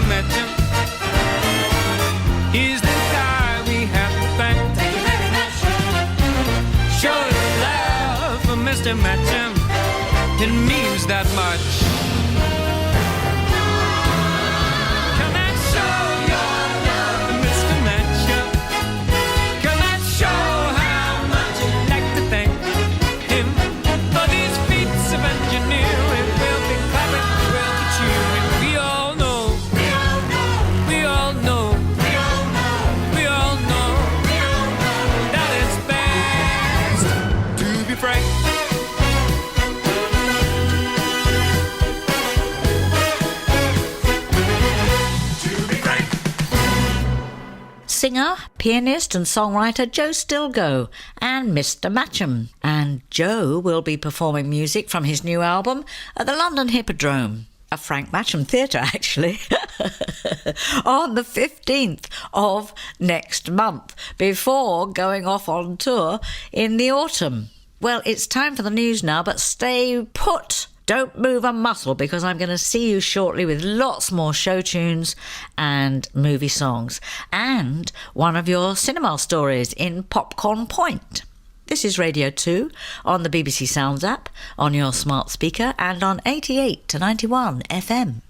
met him. He's the guy we have to thank. Thank you very much. Show your love for Mr. Matcham. It means that much. Come and show your love for Mr. Matcham. Come and show how much you'd like to thank him for these feats of engineering. We'll be clapping, we'll be cheering. We all know, we all know, we all know, we all know, we all know, we all know that it's best to be frank. Singer, pianist and songwriter Joe Stilgoe and Mr. Matcham. And Joe will be performing music from his new album at the London Hippodrome, a Frank Matcham theatre actually, on the 15th of next month, before going off on tour in the autumn. Well, it's time for the news now, but stay put. Don't move a muscle, because I'm going to see you shortly with lots more show tunes and movie songs, and one of your cinema stories in Popcorn Point. This is Radio 2 on the BBC Sounds app, on your smart speaker, and on 88 to 91 FM.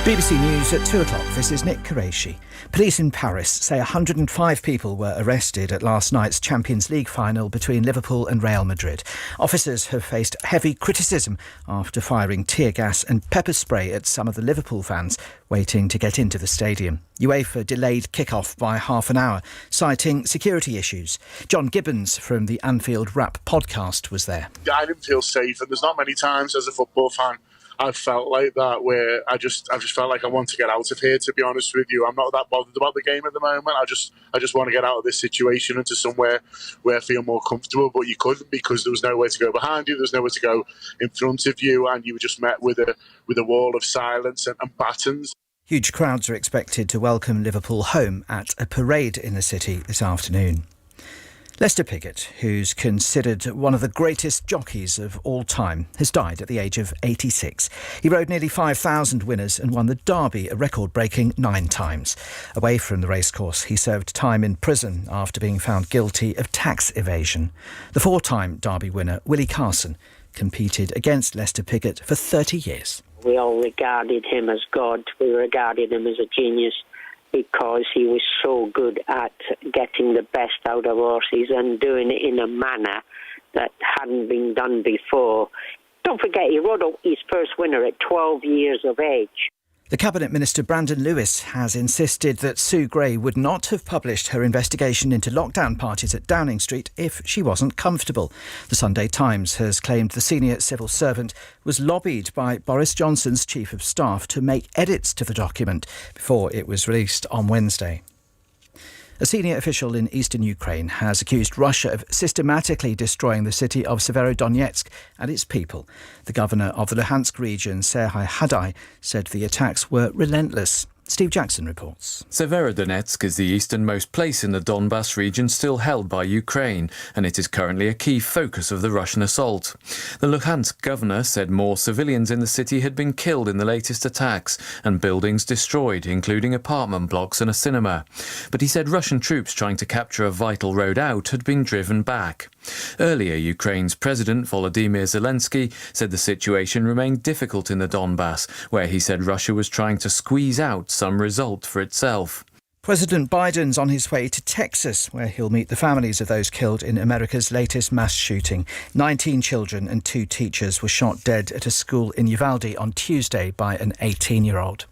BBC News at 2 o'clock. This is Nick Qureshi. Police in Paris say 105 people were arrested at last night's Champions League final between Liverpool and Real Madrid. Officers have faced heavy criticism after firing tear gas and pepper spray at some of the Liverpool fans waiting to get into the stadium. UEFA delayed kick-off by half an hour, citing security issues. John Gibbons from the Anfield Wrap podcast was there. I didn't feel safe, and there's not many times as a football fan I've felt like that, where I just felt like I want to get out of here, to be honest with you. I'm not that bothered about the game at the moment. I just want to get out of this situation into somewhere where I feel more comfortable, but you couldn't, because there was nowhere to go behind you, there was nowhere to go in front of you, and you were just met with a wall of silence and batons. Huge crowds are expected to welcome Liverpool home at a parade in the city this afternoon. Lester Piggott, who's considered one of the greatest jockeys of all time, has died at the age of 86. He rode nearly 5,000 winners and won the Derby a record-breaking 9 times. Away from the racecourse, he served time in prison after being found guilty of tax evasion. The 4-time Derby winner, Willie Carson, competed against Lester Piggott for 30 years. We all regarded him as God. We regarded him as a genius, because he was so good at getting the best out of horses and doing it in a manner that hadn't been done before. Don't forget, he rode his first winner at 12 years of age. The Cabinet Minister Brandon Lewis has insisted that Sue Gray would not have published her investigation into lockdown parties at Downing Street if she wasn't comfortable. The Sunday Times has claimed the senior civil servant was lobbied by Boris Johnson's Chief of Staff to make edits to the document before it was released on Wednesday. A senior official in eastern Ukraine has accused Russia of systematically destroying the city of Severodonetsk and its people. The governor of the Luhansk region, Serhiy Haidai, said the attacks were relentless. Steve Jackson reports. Severodonetsk is the easternmost place in the Donbas region still held by Ukraine, and it is currently a key focus of the Russian assault. The Luhansk governor said more civilians in the city had been killed in the latest attacks and buildings destroyed, including apartment blocks and a cinema. But he said Russian troops trying to capture a vital road out had been driven back. Earlier, Ukraine's President Volodymyr Zelensky said the situation remained difficult in the Donbas, where he said Russia was trying to squeeze out some result for itself. President Biden's on his way to Texas, where he'll meet the families of those killed in America's latest mass shooting. 19 children and 2 teachers were shot dead at a school in Uvalde on Tuesday by an 18-year-old.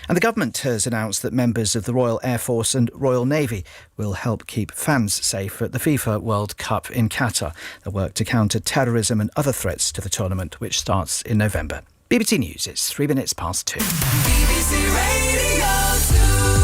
And the government has announced that members of the Royal Air Force and Royal Navy will help keep fans safe at the FIFA World Cup in Qatar. They'll work to counter terrorism and other threats to the tournament, which starts in November. BBC News, it's 3 minutes past 2. BBC Radio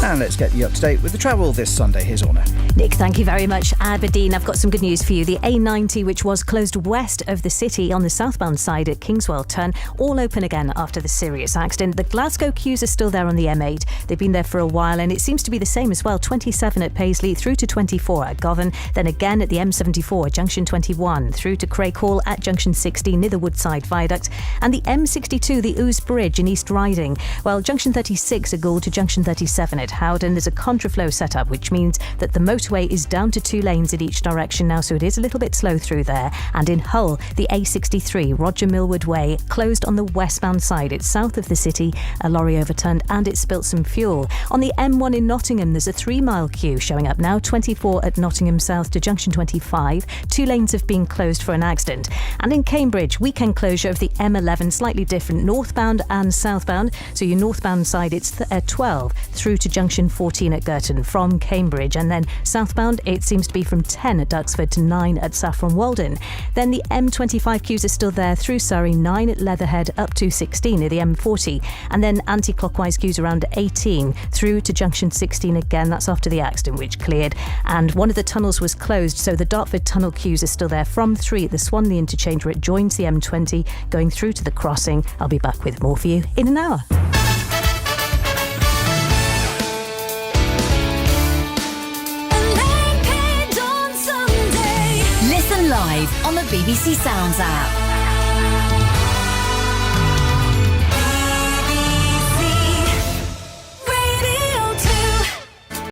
2. And let's get you up to date with the travel this Sunday. Here's Orna. Nick, thank you very much. Aberdeen, I've got some good news for you. The A90, which was closed west of the city on the southbound side at Kingswell Turn, all open again after the serious accident. The Glasgow queues are still there on the M8. They've been there for a while, and it seems to be the same as well. 27 at Paisley, through to 24 at Govan, then again at the M74, junction 21, through to Craighall at junction 16 near the Woodside Viaduct, and the M62, the Ouse Bridge in East Riding. Well, junction 36 at Gould to junction 37 at Howden. There's a contraflow set up, which means that the motorway is down to 2 lanes in each direction now, so it is a little bit slow through there. And in Hull, the A63, Roger Millward Way, closed on the westbound side. It's south of the city. A lorry overturned and it spilt some fuel. On the M1 in Nottingham, there's a 3-mile queue showing up now, 24 at Nottingham South to junction 25. 2 lanes have been closed for an accident. And in Cambridge, weekend closure of the M11, slightly different, northbound and southbound. So your northbound side, it's 12 through to junction 14 at Girton from Cambridge. And then southbound, it seems to be from 10 at Duxford to 9 at Saffron Walden. Then the M25 queues are still there through Surrey, 9 at Leatherhead up to 16 near the M40. And then anti-clockwise queues around 18 through to junction 16 again. That's after the accident, which cleared. And one of the tunnels was closed, so the Dartford tunnel queues are still there from 3 at the Swanley interchange where it joins the M20 going through to the crossing. I'll be back with more for you in an hour. Listen live on the BBC Sounds app.